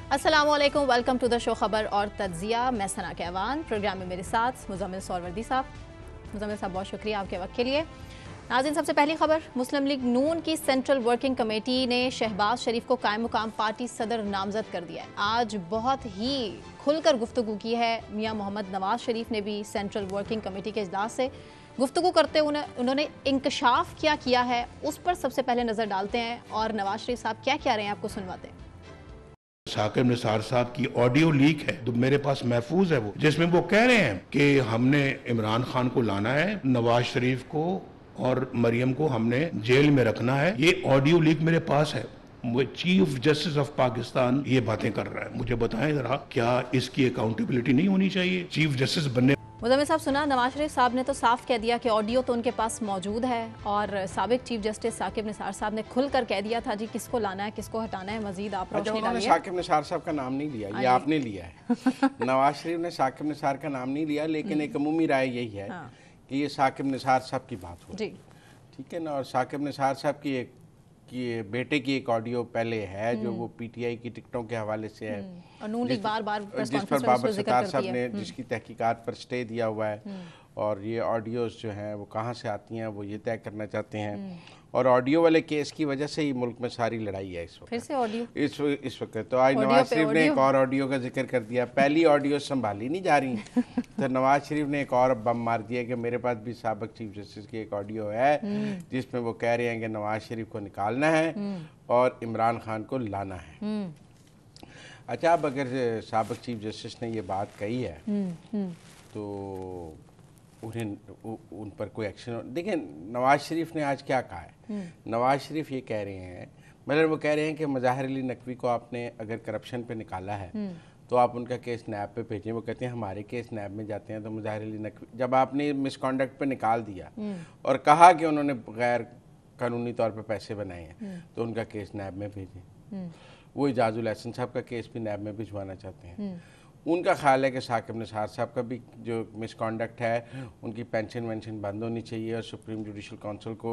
अस्सलामुअलैकुम, welcome to the show खबर और तज्जिया। मैं सना कहवान, प्रोग्राम में मेरे साथ मुजम्मिल सौरवर्दी साहब। मुजम्मिल साहब बहुत शुक्रिया आपके वक्त के लिए। नाज़रीन, सबसे पहली खबर, मुस्लिम लीग नून की सेंट्रल वर्किंग कमेटी ने शहबाज शरीफ को कायम मुकाम पार्टी सदर नामजद कर दिया है। आज बहुत ही खुलकर गुफ्तगू की है मियां मोहम्मद नवाज शरीफ ने भी सेंट्रल वर्किंग कमेटी के इजलास से गुफ्तगू करते हुए उन्होंने इंकशाफ क्या किया है उस पर सबसे पहले नजर डालते हैं और नवाज शरीफ साहब क्या कह रहे हैं आपको सुनवाते हैं। साकिब निसार साहब की ऑडियो लीक है तो मेरे पास महफूज है वो, जिसमें वो कह रहे हैं कि हमने इमरान खान को लाना है, नवाज शरीफ को और मरियम को हमने जेल में रखना है। ये ऑडियो लीक मेरे पास है। वो चीफ जस्टिस ऑफ पाकिस्तान ये बातें कर रहा है। मुझे बताएं जरा, क्या इसकी अकाउंटेबिलिटी नहीं होनी चाहिए? चीफ जस्टिस बनने मुजम्मिल साहब, सुना नवाज शरीफ साहब ने तो साफ कह दिया कि ऑडियो तो उनके पास मौजूद है और साबिक चीफ जस्टिस साकिब निसार साहब ने खुलकर कह दिया था जी किसको लाना है किसको हटाना है। मजीद आप रोशनी डालिए। साकिब निसार साहब का नाम नहीं लिया, ये आपने लिया है। नवाज शरीफ ने साकिब निसार का नाम नहीं लिया, लेकिन एक अमूमी राय यही है कि ये साकिब निसार साहब की बात हो, ठीक है ना। और साकिब निसार साहब की बेटे की एक ऑडियो पहले है जो वो पीटीआई की टिकटों के हवाले से है और नून लीग बार-बार जिस पर बाबर सत्तार साहब ने जिसकी तहकीकात पर स्टे दिया हुआ है। और ये ऑडियोज जो हैं वो कहाँ से आती हैं वो ये तय करना चाहते हैं। और ऑडियो वाले केस की वजह से ही मुल्क में सारी लड़ाई है इस वक्त। फिर से ऑडियो इस वक्त तो आज नवाज शरीफ ने एक और ऑडियो का जिक्र कर दिया। पहली ऑडियो संभाली नहीं जा रही तो नवाज शरीफ ने एक और बम मार दिया कि मेरे पास भी साबिक चीफ जस्टिस की एक ऑडियो है जिसमें वो कह रहे हैं कि नवाज शरीफ को निकालना है और इमरान खान को लाना है। अच्छा, अब अगर साबिक चीफ जस्टिस ने ये बात कही है तो उन पर कोई एक्शन। देखिए, नवाज शरीफ ने आज क्या कहा है। नवाज शरीफ ये कह रहे हैं, मतलब वो कह रहे हैं कि मज़ाहिर अली नकवी को आपने अगर करप्शन पे निकाला है तो आप उनका केस नैब पे भेजें। वो कहते हैं हमारे केस नैब में जाते हैं तो मज़ाहिर अली नकवी, जब आपने मिसकॉन्डक्ट पे निकाल दिया और कहा कि उन्होंने गैर कानूनी तौर पर पैसे बनाए हैं तो उनका केस नैब में भेजें। वो इजाजुल एहसन साहब का केस भी नैब में भिजवाना चाहते हैं। उनका ख्याल है कि साकिब निसार साहब का भी जो मिसकॉन्डक्ट है उनकी पेंशन वेंशन बंद होनी चाहिए और सुप्रीम जुडिशल काउंसिल को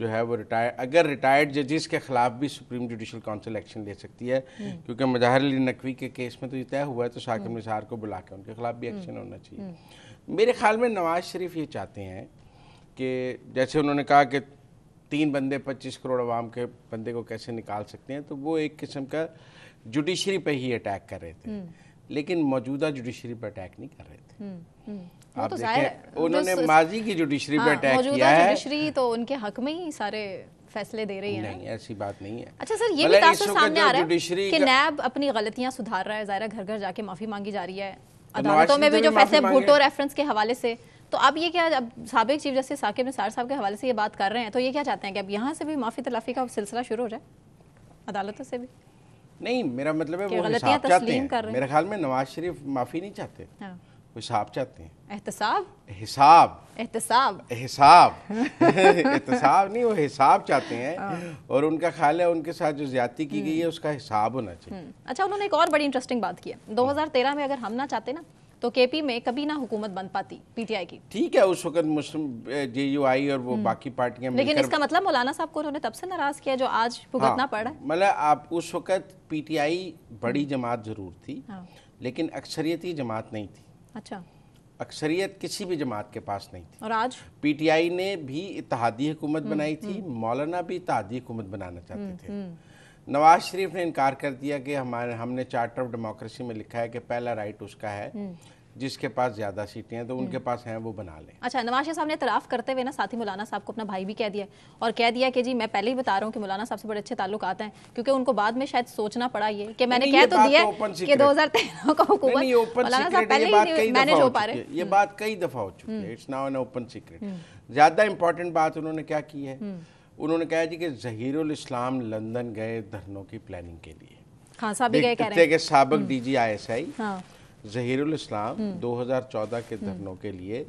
जो है वो रिटायर्ड जजेस के खिलाफ भी सुप्रीम जुडिशल काउंसिल एक्शन ले सकती है। क्योंकि मज़ाहिर अली नकवी के केस में तो ये तय हुआ है तो साकिब निसार को बुला के उनके खिलाफ भी एक्शन होना चाहिए। मेरे ख्याल में नवाज शरीफ ये चाहते हैं कि जैसे उन्होंने कहा कि 3 बंदे 25 करोड़ आवाम के बंदे को कैसे निकाल सकते हैं, तो वो एक किस्म का जुडिशरी पे ही अटैक कर रहे थे, लेकिन मौजूदा जुडिशरी पर अटैक नहीं कर रहे थे। आप देखें उन्होंने माजी की जुडिशरी पर अटैक किया है। जुडिशरी तो उनके हक में ही सारे फैसले दे रही है। नहीं, ऐसी बात नहीं है। अच्छा सर, ये भी तासुर सामने आ रहा है कि नैब अपनी गलतियां सुधार रहा है। ज़ाहिर घर घर जाके माफी मांगी जा रही है अदालतों में भी जो फैसले भुट्टो रेफरेंस के हवाले से। तो अब ये क्या, अब साबिक चीफ जस्टिस साकिब निसार साहब के हवाले से ये बात कर रहे हैं तो ये क्या चाहते हैं कि अब यहाँ से भी माफी तलाफी का सिलसिला शुरू हो जाए अदालतों से भी? नहीं, मेरा मतलब है वो हिसाब चाहते हैं। मेरे ख्याल में नवाज शरीफ माफी नहीं चाहते, वो हिसाब चाहते हैं। एहतसाब नहीं, वो हिसाब चाहते हैं और उनका ख्याल है उनके साथ जो ज्यादती की गई है उसका हिसाब होना चाहिए। अच्छा, उन्होंने एक और बड़ी इंटरेस्टिंग बात की है। 2013 में अगर हम ना चाहते ना तो केपी में कभी ना हुकूमत बन पाती पीटीआई की। ठीक है, उस वक्त मुस्लिम जेयूआई और वो बाकी पार्टियां, लेकिन इसका मतलब मौलाना साहब को उन्होंने तब से नाराज किया जो आज भुगतना पड़ रहा है। मतलब आप उस वक्त पीटीआई बड़ी जमात जरूर थी लेकिन अक्सरियती जमात नहीं थी। अच्छा, अक्सरियत किसी भी जमात के पास नहीं थी। और आज पीटीआई ने भी इत्तेहादी हुकूमत बनाई थी, मौलाना भी इत्तेहादी हुकूमत बनाना चाहते थे। नवाज शरीफ ने इनकार कर दिया कि हमने चार्टर ऑफ डेमोक्रेसी में लिखा है कि पहला राइट उसका है जिसके पास ज्यादा सीटें हैं तो उनके पास हैं वो बना ले। अच्छा, नवाज शरीफ साहब ने इतराफ़ करते हुए ना साथ ही मौलाना साहब को अपना भाई भी कह दिया और कह दिया कि जी मैं पहले ही बता रहा हूँ कि मौलाना साहब से बड़े अच्छे ताल्लुक आते हैं, क्योंकि उनको बाद में शायद सोचना पड़ा ये कि मैंने कह तो दिया कि 2013 का हुकूमत मौलाना साहब पहले ही मैनेज हो पा रहे। ये बात कई दफा हो चुकी है, it's now an open secret. ज्यादा इंपॉर्टेंट बात उन्होंने क्या की है, उन्होंने कहा जी कि ज़हीरुल इस्लाम लंदन गए धरनों की प्लानिंग के लिए। खान साहब भी गए कह रहे हैं कि साबिक डीजी ISI ज़हीरुल इस्लाम 2014 के धरनों के लिए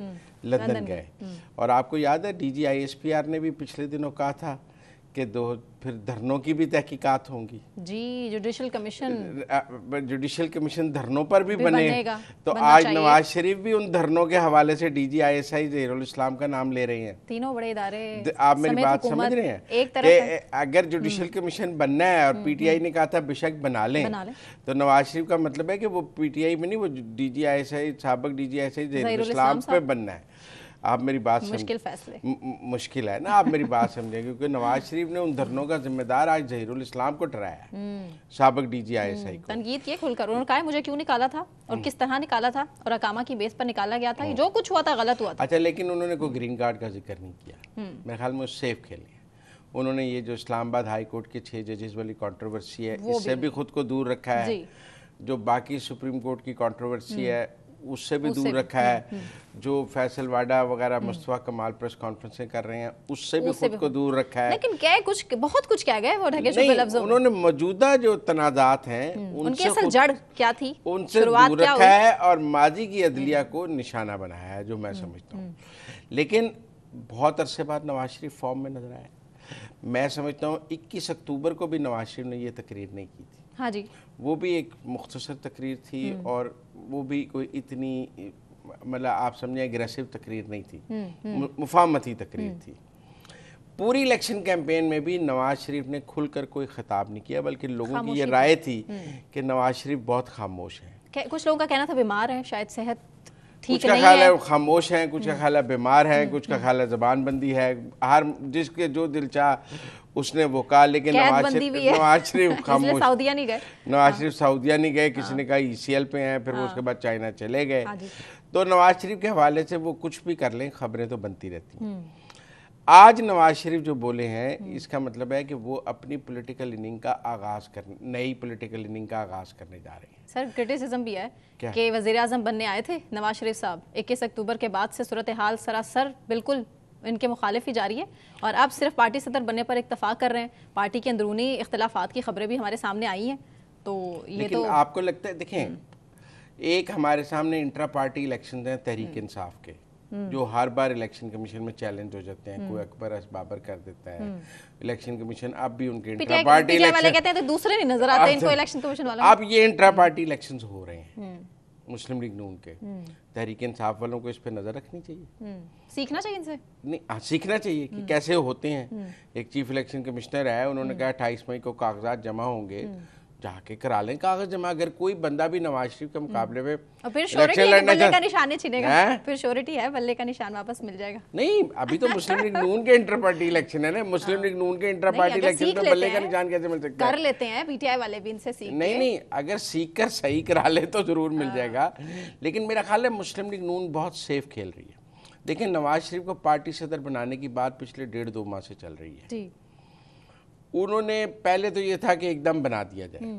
लंदन गए। और आपको याद है DG ISPR ने भी पिछले दिनों कहा था कि फिर धरनों की भी तहकीकात होंगी जी। जुडिशल कमीशन धरनों पर भी बनेगा, तो आज नवाज शरीफ भी उन धरनों के हवाले से DGISI ज़हीरुल इस्लाम का नाम ले रहे हैं। तीनों बड़े इदारे, आप मेरी बात समझ रहे हैं एक तरफ अगर जुडिशल कमीशन बनना है और PTI ने कहा था बेशक बना लें, तो नवाज शरीफ का मतलब है कि वो PTI में नहीं, वो DGISI साबिक DGISI ज़हीरुल इस्लाम पे बनना है। आप मेरी बात मुश्किल फैसले मुश्किल है ना, आप मेरी बात समझें, क्योंकि नवाज शरीफ ने उन धरनों का जिम्मेदार आज ज़हीरुल इस्लाम को ठहराया, साबिक DGISI को। तनकीद किए खुलकर, उन्होंने कहा मुझे क्यों निकाला था और किस तरह निकाला था और अकामा की बेस पर निकाला गया था, जो कुछ हुआ था गलत हुआ था। अच्छा, लेकिन उन्होंने कोई ग्रीन कार्ड का जिक्र नहीं किया, मेरे ख्याल में सेफ खेले। उन्होंने ये जो इस्लामाबाद हाई कोर्ट के 6 जजेस वाली कंट्रोवर्सी है, इससे भी खुद को दूर रखा है। जो बाकी सुप्रीम कोर्ट की कंट्रोवर्सी है उससे भी दूर रखा है। जो फैसल वाडा वगैरह मुस्तफा कमाल प्रेस कॉन्फ्रेंसें कर रहे हैं उससे भी खुद को दूर रखा है। लेकिन क्या कुछ बहुत कुछ क्या गए वो ढके छुपे लफ्जों में। उन्होंने मौजूदा जो तनाजात हैं उनकी असल जड़ क्या थी, उनसे दूर रखा है और माजी की अदलिया को निशाना बनाया है, जो मैं समझता हूँ। लेकिन बहुत अरसे बाद नवाज शरीफ फॉर्म में नजर आए। मैं समझता हूँ 21 अक्टूबर को भी नवाज शरीफ ने ये तकरीर नहीं की थी। हाँ जी, वो भी एक मुख्तसर तकरीर थी और वो भी कोई इतनी मतलब आप समझे एग्रेसिव तकरीर नहीं थी, मुफाहमती तकरीर थी। पूरी इलेक्शन कैंपेन में भी नवाज शरीफ ने खुलकर कोई खिताब नहीं किया, बल्कि लोगों की ये राय थी कि नवाज शरीफ बहुत खामोश हैं। कुछ लोगों का कहना था बीमार हैं, शायद सेहत कुछ का ख्याल है खामोश हैं, कुछ का ख्याल है बीमार हैं, कुछ का ख्याल है ज़बानबंदी है। हर जिसके जो दिल चाह उसने वो कहा, लेकिन नवाज शरीफ खामोश। सऊदिया नहीं गए, नवाज शरीफ सऊदिया नहीं गए। किसी ने कहा ECL पे हैं, फिर वो उसके बाद चाइना चले गए। तो नवाज शरीफ के हवाले से वो कुछ भी कर लें, खबरें तो बनती रहती हैं। आज नवाज शरीफ जो बोले हैं, इसका मतलब है कि वो अपनी पॉलिटिकल इनिंग का आगाज करने, नई पॉलिटिकल इनिंग का आगाज करने जा रहे हैं। सर क्रिटिसिज्म भी है कि वजीर आजम बनने आए थे नवाज शरीफ साहब, 21 अक्टूबर के बाद से सूरत हाल सरासर बिल्कुल इनके मुखालिफ ही जारी है और अब सिर्फ पार्टी सदर बनने पर इत्तफाक कर रहे हैं। पार्टी के अंदरूनी इख्तलाफात की खबरें भी हमारे सामने आई हैं। तो ये तो आपको लगता है, देखें, एक हमारे सामने इंट्रा पार्टी इलेक्शन हैं तहरीक इंसाफ के, जो हर बार इलेक्शन कमीशन में चैलेंज हो जाते हैं। कोई अकबर असबाबर कर देता है इलेक्शन कमीशन, अब भी उनके इंट्रा पार्टी इलेक्शन कहते हैं तो दूसरे नहीं नजर आते इनको इलेक्शन कमीशन वालों। अब ये इंट्रा पार्टी इलेक्शन हो रहे हैं मुस्लिम लीग नून के। तहरीक इंसाफ वालों को इस पर नजर रखनी चाहिए, सीखना चाहिए इनसे। नहीं, सीखना चाहिए कि कैसे होते हैं। एक चीफ इलेक्शन कमिश्नर है, उन्होंने कहा 28 मई को कागजात जमा होंगे, जाके करा लें कागज जमा। अगर कोई बंदा भी नवाज शरीफ के मुकाबले में फिर श्योरिटी है, बल्ले का निशान छिनेगा, फिर श्योरिटी है बल्ले का निशान वापस मिल जाएगा। नहीं, अभी तो मुस्लिम लीग नून के इंटर पार्टी इलेक्शन है ना। मुस्लिम लीग नून के इंटर पार्टी इलेक्शन में बल्ले का निशान कैसे मिल सकता है? कर लेते हैं PTI वाले भी इनसे सीख। नहीं, अगर सीख कर सही करा ले तो जरूर मिल जाएगा। लेकिन मेरा ख्याल है मुस्लिम लीग नून बहुत सेफ खेल रही है। देखिए, नवाज शरीफ को पार्टी सदर बनाने की बात पिछले 1.5-2 माह से चल रही है। उन्होंने पहले तो ये था कि एकदम बना दिया जाए,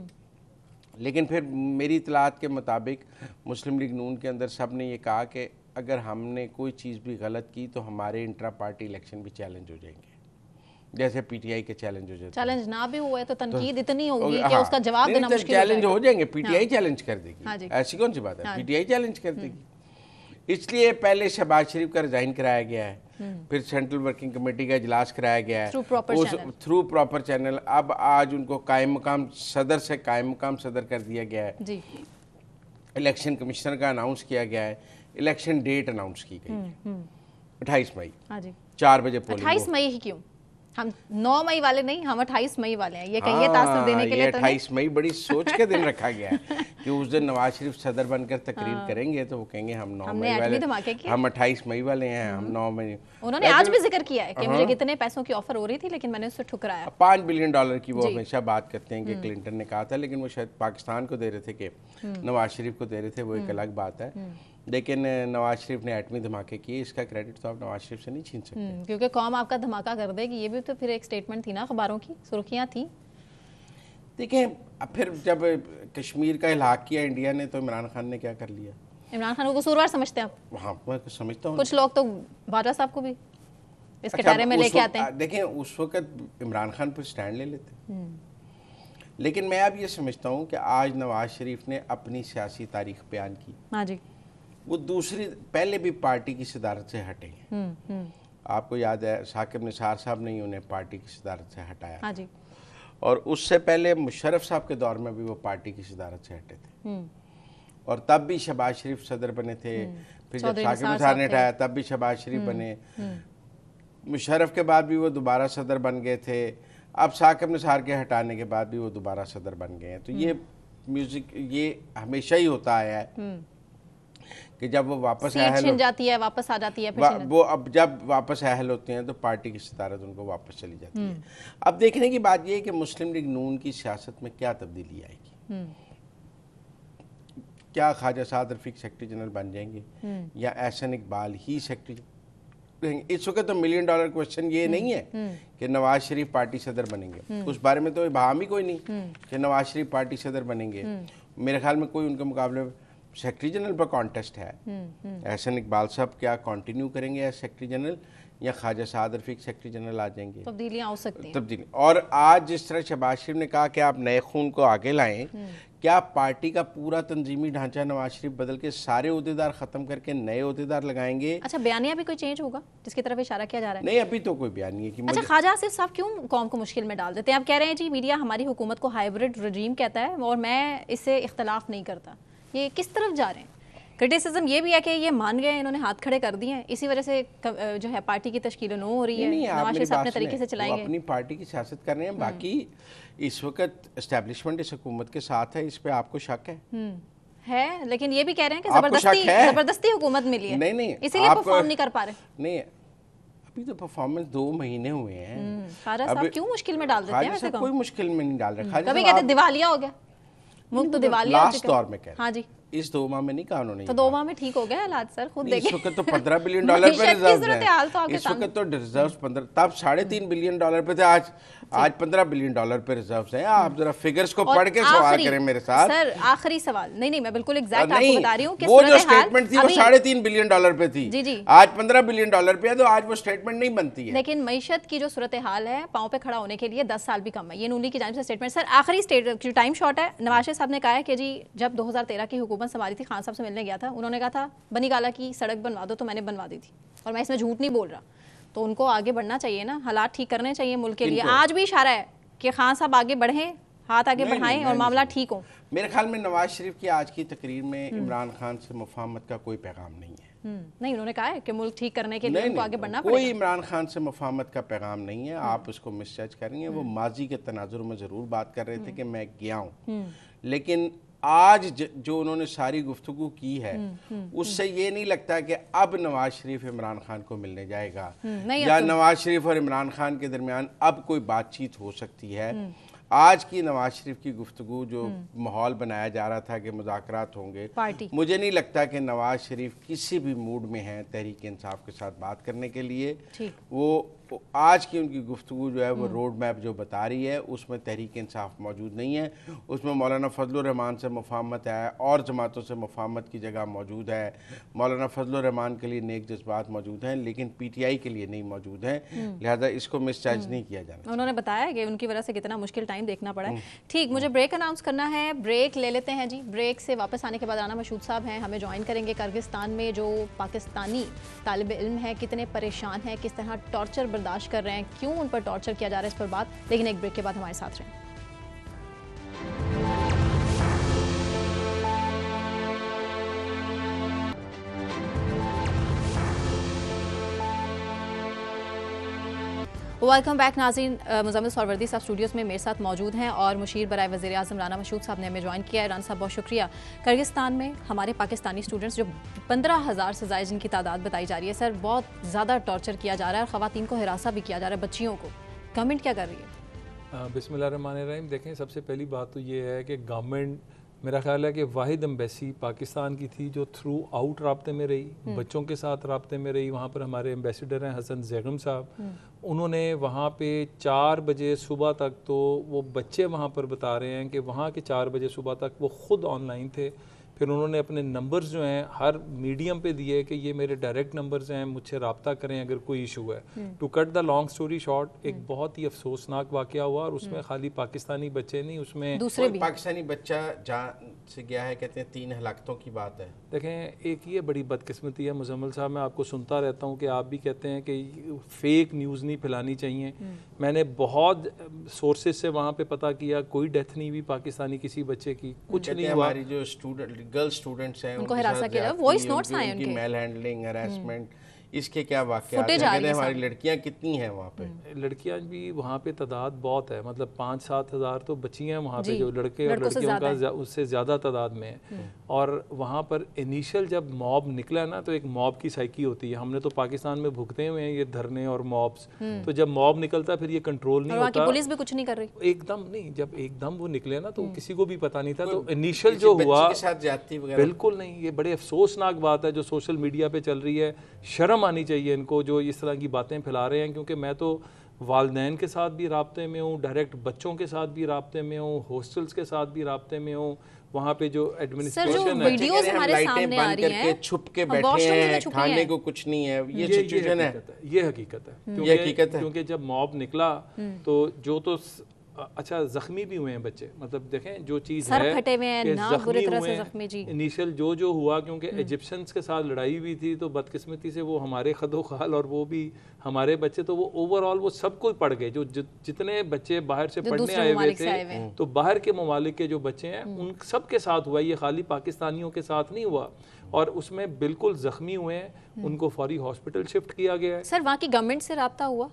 लेकिन फिर मेरी इतलात के मुताबिक मुस्लिम लीग नून के अंदर सब ने ये कहा कि अगर हमने कोई चीज़ भी गलत की तो हमारे इंट्रा पार्टी इलेक्शन भी चैलेंज हो जाएंगे, जैसे PTI के चैलेंज हो जाते हैं। चैलेंज ना भी हुए तो तनकीद इतनी होगी कि उसका जवाब देना मुश्किल चैलेंज हो जाएंगे। PTI चैलेंज कर देगी, ऐसी कौन सी बात है? PTI चैलेंज कर देगी। इसलिए पहले शहबाज शरीफ का रिजाइन कराया गया है, फिर सेंट्रल वर्किंग कमेटी का इजलास कराया गया है थ्रू प्रॉपर चैनल। अब आज उनको कायम मकाम सदर से कायम मकाम सदर कर दिया गया है जी। इलेक्शन कमिश्नर का अनाउंस किया गया है, इलेक्शन डेट अनाउंस की गई है 28 मई। 4 बजे पोलिंग। 28 मई ही क्यों? हम 9 मई वाले नहीं, हम 28 मई वाले हैं। ये कहिए तासुर देने के लिए तो 28 मई बड़ी सोच के दिन रखा गया है कि उस दिन नवाज शरीफ सदर बनकर तकरीर करेंगे तो वो कहेंगे हम 9 मई वाले, हम 28 मई वाले हैं, हम 9 मई। उन्होंने आज भी जिक्र किया है कि मुझे कितने पैसों की ऑफर हो रही थी लेकिन मैंने उससे ठुकराया। $5 बिलियन की वो हमेशा बात करते हैं कि क्लिंटन ने कहा था, लेकिन वो शायद पाकिस्तान को दे रहे थे कि नवाज शरीफ को दे रहे थे, वो एक अलग बात है। लेकिन नवाज शरीफ ने एटमी धमाके किए, इसका क्रेडिट तो आप नवाज शरीफ से नहीं छीन सकते, क्योंकि कौम आपका धमाका कर देगी। ये भी तो फिर एक स्टेटमेंट थी ना, अखबारों की सुर्खियां थी। देखिए, अब फिर जब कश्मीर का इलाक किया इंडिया ने तो इमरान खान ने क्या कर लिया? इमरान खान को कसूरवार समझते हैं आप? हाँ, मैं समझता हूँ। कुछ लोग तो बाजवा साहब को भी इसके दायरे में लेके आते हैं। देखें, उस वक्त इमरान खान पर स्टैंड ले लेते, लेकिन मैं अब ये समझता हूँ कि आज नवाज शरीफ ने अपनी सियासी तारीख बयान की। हाँ जी। वो दूसरी, पहले भी पार्टी की सदारत से हटे हैं, आपको याद है साकिब निसार साहब ने ही उन्हें पार्टी की सदारत से हटाया। हाँ जी। और उससे पहले मुशर्रफ साहब के दौर में भी वो पार्टी की सदारत से हटे थे, और तब भी शहबाज शरीफ सदर बने थे। फिर जब साकिब निसार ने हटाया तब भी शहबाज शरीफ बने। मुशर्रफ के बाद भी वो दोबारा सदर बन गए थे। अब साकिब निसार के हटाने के बाद भी वो दोबारा सदर बन गए हैं। तो ये म्यूजिक ये हमेशा ही होता आया है कि जब वो वापस छिन जाती है, वापस आ जाती है, फिर वो अब जब वापस अहल होते हैं तो पार्टी की सदारत उनको वापस चली जाती है। अब देखने की बात ये है कि मुस्लिम लीग नून की सियासत में क्या तब्दीली आएगी। क्या ख्वाजा साद रफीक सेक्रेटरी जनरल बन जाएंगे या एहसन इकबाल ही सेक्रेटरी? इस वक्त तो $1 मिलियन क्वेश्चन ये नहीं है कि नवाज शरीफ पार्टी सदर बनेंगे। उस बारे में तो बहाम ही कोई नहीं कि नवाज शरीफ पार्टी सदर बनेंगे। मेरे ख्याल में कोई उनके मुकाबले सेक्रेटरी जनरल पर कॉन्टेस्ट है। एहसन इकबाल साहब क्या कंटिन्यू करेंगे एज सेक्रेटरी जनरल या ख्वाजा साद रफीक सेक्रेटरी जनरल आ जाएंगे? तब्दीलियां हो सकती हैं। तब्दीली। और आज जिस तरह शहबाज शरीफ ने कहा कि आप नए खून को आगे लाएं, क्या पार्टी का पूरा तंजीमी ढांचा नवाज शरीफ बदल के सारे ओहदेदार खत्म करके नए ओहदेदार लगाएंगे? अच्छा, बयानिया भी कोई चेंज होगा जिसकी तरफ इशारा किया जा रहा है? नहीं, अभी तो कोई बयान नहीं है कि अच्छा, ख्वाजा आसिफ साहब क्यों कौम को मुश्किल में डाल देते हैं? आप कह रहे हैं जी मीडिया हमारी हुकूमत को हाइब्रिड रजीम कहता है और मैं इससे इख्तलाफ नहीं करता। ये किस तरफ जा रहे हैं? क्रिटिसिज्म ये भी है कि ये मान गए, इन्होंने हाथ खड़े कर दिए हैं, इसी वजह से जो है पार्टी की तश्कील नो हो रही है। नवाज शरीफ अपने तरीके से चलाएंगे, अपनी पार्टी की सियासत कर रहे हैं। बाकी इस वक्त एस्टेब्लिशमेंट इस हुकूमत के साथ है, इस पे आपको शक है? लेकिन ये भी कह रहे हैं कि जबरदस्ती हुकूमत मिली है, नहीं इसीलिए परफॉर्म नहीं कर पा रहे। नहीं, अभी तो परफॉर्मेंस 2 महीने हुए हैं। ख्वाजा साहब क्यों मुश्किल में डाल देते हैं? वैसे कोई मुश्किल में नहीं डाल रहे। कभी कहते दिवालिया हो गया, मुफ्त तो दिवालिया लास्ट दौर में कह। हाँ जी, इस 2 माह में नहीं कहा उन्होंने। तो 2 माह में ठीक हो गया हालात सर, खुद देखिए। इस वक्त तो $15 बिलियन पे रिजर्व है। इस वक्त तो रिजर्व 15, तब $3.5 बिलियन पे थे, आज $15 बिलियन पे रिजर्व हैं। आप जरा फिगर्स को पढ़ के सवाल करें मेरे साथ। सर आखिरी सवाल, नहीं मैं बिल्कुल एग्जैक्ट आपको बता रही हूँ कि वो जो स्टेटमेंट थी वो $3.5 बिलियन पे थी। जी जी, आज $15 बिलियन पे है, तो आज वो स्टेटमेंट नहीं बनती है। लेकिन मईशत की जो सूरत हाल है, पांव पे खड़ा होने के लिए 10 साल भी कम है। ये नून लीग की जानिब से स्टेटमेंट। सर आखिरी टाइम शॉट है। नवाज शरीफ साहब ने कहा है कि जी जब 2013 की हुकूमत संभाली थी, खान साहब से मिलने गया था, उन्होंने कहा था बनी गाला की सड़क बनवा दो, तो मैंने बनवा दी थी और मैं इसमें झूठ नहीं बोल रहा। तो उनको आगे बढ़ना चाहिए ना, हालात ठीक करने चाहिए मुल्क के लिए। आज भी इशारा है कि खान साहब आगे बढ़ें, हाथ आगे बढ़ाएं और मामला ठीक हो। मेरे ख्याल में नवाज शरीफ की आज की तकरीर में इमरान खान से मुफाहमत का कोई पैगाम नहीं है। नहीं, उन्होंने कहा है कि मुल्क ठीक करने के लिए उनको आगे बढ़ना पड़ेगा। कोई इमरान खान से मुफाहमत का पैगाम नहीं है। आप उसको मिसजज कर रही हैं। वो माजी के तनाजुर में जरूर बात कर रहे थे कि मैं गया हूँ, लेकिन आज जो उन्होंने सारी गुफ्तगू की है उससे ये नहीं लगता कि अब नवाज शरीफ इमरान खान को मिलने जाएगा या नवाज शरीफ और इमरान खान के दरमियान अब कोई बातचीत हो सकती है। आज की नवाज शरीफ की गुफ्तगू जो माहौल बनाया जा रहा था कि मुज़ाकरात होंगे, मुझे नहीं लगता कि नवाज शरीफ किसी भी मूड में है तहरीक इंसाफ के साथ बात करने के लिए। वो आज की उनकी गुफ्तगू जो है वो रोड मैप जो बता रही है उसमें तहरीक इंसाफ मौजूद नहीं है। उसमें मौलाना फजलुर रहमान से मुफाहमत है और जमातों से मुफाहमत की जगह मौजूद है। मौलाना फजलुर रहमान के लिए नेक जज्बात मौजूद हैं, लेकिन PTI के लिए नहीं मौजूद हैं। लिहाजा इसको मिसजज नहीं किया जाना। उन्होंने बताया कि उनकी वजह से कितना मुश्किल टाइम देखना पड़ा है। ठीक, मुझे ब्रेक अनाउंस करना है, ब्रेक ले लेते हैं जी। ब्रेक से वापस आने के बाद राना मशहूद साहब हैं, हमें ज्वाइन करेंगे। किर्गिस्तान में जो पाकिस्तानी तालिब इल्म हैं कितने परेशान हैं, किस तरह टॉर्चर बर्दाश्त कर रहे हैं, क्यों उन पर टॉर्चर किया जा रहा है, इस पर बात। लेकिन एक ब्रेक के बाद हमारे साथ रहें। वेलकम बैक नाज़रीन। मुज़म्मिल सौरवर्दी साहब स्टूडियोज़ में मेरे साथ मौजूद हैं और मुशीर बराए वज़ीर आज़म राना मशहूद साहब ने हमें ज्वाइन किया है। राना साहब बहुत शुक्रिया। किर्गिस्तान में हमारे पाकिस्तानी स्टूडेंट्स जो 15,000 से ज़ायद जिनकी तादाद बताई जा रही है सर, बहुत ज़्यादा टॉर्चर किया जा रहा है और ख़वातीन को हिरासा भी किया जा रहा है, बच्चियों को। गवर्नमेंट क्या कर रही है? बिस्मिल्लाहिर्रहमानिर्रहीम। देखें, सबसे पहली बात तो ये है कि गवर्नमेंट, मेरा ख्याल है कि वाहिद एम्बेसी पाकिस्तान की थी जो थ्रू आउट राब्ते में रही, बच्चों के साथ राब्ते में रही। वहाँ पर हमारे एम्बेसडर हैं हसन ज़ैगम साहब, उन्होंने वहाँ पे 4 बजे सुबह तक, तो वो बच्चे वहाँ पर बता रहे हैं कि वहाँ के 4 बजे सुबह तक वो ख़ुद ऑनलाइन थे। फिर उन्होंने अपने नंबर्स जो हैं हर मीडियम पे दिए कि ये मेरे डायरेक्ट नंबर्स हैं, मुझसे रब्ता करें अगर कोई इशू है। To cut the long story short, एक बहुत ही अफसोसनाक वाकया हुआ और उसमें खाली पाकिस्तानी बच्चे नहीं, उसमें दूसरे भी पाकिस्तानी बच्चा जान से गया है, कहते हैं 3 हलाकतों की बात है। देखें, एक ये बड़ी बदकिस्मती है मुजम्मिल साहब, मैं आपको सुनता रहता हूँ कि आप भी कहते हैं कि फेक न्यूज़ नहीं फैलानी चाहिए। मैंने बहुत सोर्सेज से वहाँ पे पता किया, कोई डेथ नहीं हुई पाकिस्तानी किसी बच्चे की, कुछ नहीं हुआ। हमारी जो गर्ल स्टूडेंट्स हैं उनको हिरासत किया, वॉइस नोट्स आए उनके, मेल हैंडलिंग, हरासमेंट, इसके क्या वाकयात हैं? हमारी लड़कियां कितनी हैं वहाँ पे? लड़कियां भी वहाँ पे तादाद बहुत है, मतलब 5-7 हज़ार तो बच्ची हैं वहाँ पे, जो लड़के और लड़कियों का उससे ज़्यादा तादाद में है। और वहाँ पर इनिशियल जब मॉब निकला ना, तो एक मॉब की साइकी होती है, हमने तो पाकिस्तान में भुगते हुए हैं ये धरने और मॉब्स, तो जब मॉब निकलता फिर ये कंट्रोल नहीं होता, पुलिस भी कुछ नहीं कर रही एकदम नहीं। जब एकदम वो निकले ना तो किसी को भी पता नहीं था, तो इनिशियल जो हुआ बिल्कुल नहीं। ये बड़े अफसोसनाक बात है जो सोशल मीडिया पे चल रही है, शर्म आनी चाहिए इनको जो इस तरह की बातें फैला रहे हैं। क्योंकि मैं तो वालिदैन के साथ भी राब्ते में हूँ, डायरेक्ट बच्चों के साथ भी राब्ते में हूँ, हॉस्टल्स के साथ भी राब्ते में हूँ। वहाँ पे जो एडमिनिस्ट्रेशन है, वीडियोस हमारे सामने आ रही हैं, छुप के बैठे हैं, खाने को कुछ नहीं है, ये सिचुएशन है, ये हकीकत है। ये हकीकत है क्योंकि जब मॉब निकला तो जो तो अच्छा जख्मी भी हुए हैं बच्चे, मतलब देखें जो चीज़ है फटे हुए हैं, ना बुरी तरह से जख्मी जी। इनिशियल जो हुआ, क्योंकि इजिप्शियंस के साथ लड़ाई हुई थी, तो बदकिस्मती से वो हमारे खदोखाल और वो भी हमारे बच्चे, तो वो ओवरऑल वो सब कुछ पढ़ गए। जो जितने बच्चे बाहर से पढ़ने आए हुए थे, तो बाहर के ममालिक के जो बच्चे हैं उन सब के साथ हुआ, ये खाली पाकिस्तानियों के साथ नहीं हुआ। और उसमें बिल्कुल जख्मी हुए हैं, उनको फौरी हॉस्पिटल शिफ्ट किया गया है। सर वहाँ की गवर्नमेंट से रब्ता हुआ,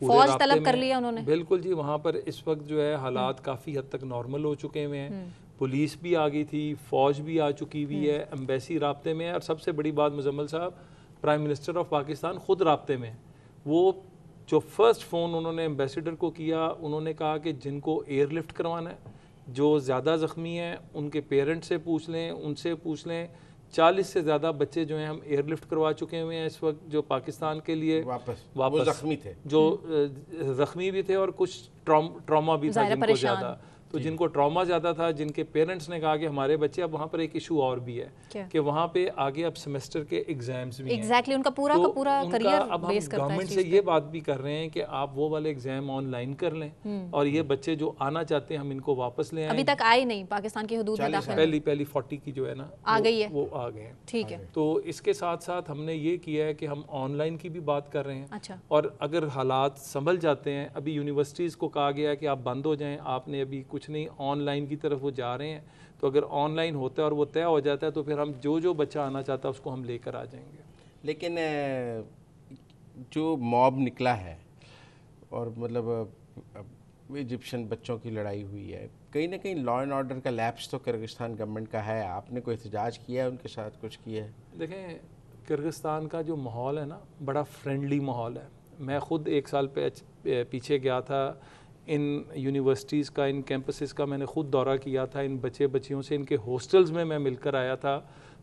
फौज तलब कर लिया उन्होंने? बिल्कुल जी, वहाँ पर इस वक्त जो है हालात काफ़ी हद तक नॉर्मल हो चुके हुए हैं, पुलिस भी आ गई थी, फौज भी आ चुकी हुई है, एम्बेसी राब्ते में है, और सबसे बड़ी बात मुजम्मिल साहब, प्राइम मिनिस्टर ऑफ पाकिस्तान खुद राब्ते में। वो जो फर्स्ट फ़ोन उन्होंने एम्बेसडर को किया, उन्होंने कहा कि जिनको एयरलिफ्ट करवाना है, जो ज़्यादा ज़ख्मी हैं उनके पेरेंट्स से पूछ लें, उनसे पूछ लें। 40 से ज़्यादा बच्चे जो हैं हम एयरलिफ्ट करवा चुके हुए हैं इस वक्त, जो पाकिस्तान के लिए वापस जख्मी थे, जो जख्मी भी थे और कुछ ट्रॉमा भी था जिनको ज़्यादा, तो जिनको ट्रॉमा ज़्यादा था, जिनके पेरेंट्स ने कहा कि हमारे बच्चे, अब वहाँ पर एक इशू और भी है कि वहाँ पे आगे अब सेमेस्टर के एग्जाम्स भी हैं। उनका पूरा का पूरा करियर अब हम गवर्नमेंट से ये बात भी कर रहे हैं कि आप वो वाले एग्जाम ऑनलाइन कर लें, और ये बच्चे जो आना चाहते हैं हम इनको वापस ले आए। अभी तक आए नहीं पाकिस्तान की हुदूद में दाखिल, पहली 40 की जो है ना आ गई है, वो आ गए हैं। ठीक है। तो इसके साथ साथ हमने ये किया है कि हम ऑनलाइन की भी बात कर रहे हैं। अच्छा। और अगर हालात संभल जाते हैं, अभी यूनिवर्सिटीज़ को कहा गया है कि आप बंद हो जाएं, आपने अभी कुछ नहीं, ऑनलाइन की तरफ वो जा रहे हैं, तो अगर ऑनलाइन होता है और वो तय हो जाता है तो फिर हम जो बच्चा आना चाहता है उसको हम लेकर आ जाएंगे। लेकिन जो मॉब निकला है और मतलब इजिप्शियन बच्चों की लड़ाई हुई है, कहीं ना कहीं लॉ एंड ऑर्डर का लैप्स तो किर्गिस्तान गवर्नमेंट का है। आपने कोई एहतजाज किया है उनके साथ, कुछ किया है? देखें, किर्गिस्तान का जो माहौल है ना, बड़ा फ्रेंडली माहौल है। मैं ख़ुद 1 साल पीछे गया था, इन यूनिवर्सिटीज़ का, इन कैंपसेस का मैंने ख़ुद दौरा किया था, इन बच्चियों से इनके हॉस्टल्स में मैं मिलकर आया था।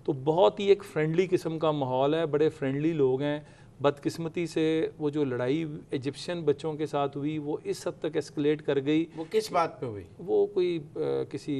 तो बहुत ही एक फ्रेंडली किस्म का माहौल है, बड़े फ्रेंडली लोग हैं। बदकिस्मती से वो जो लड़ाई इजिप्शियन बच्चों के साथ हुई वो इस हद तक एस्केलेट कर गई। वो किस बात पे हुई? वो कोई किसी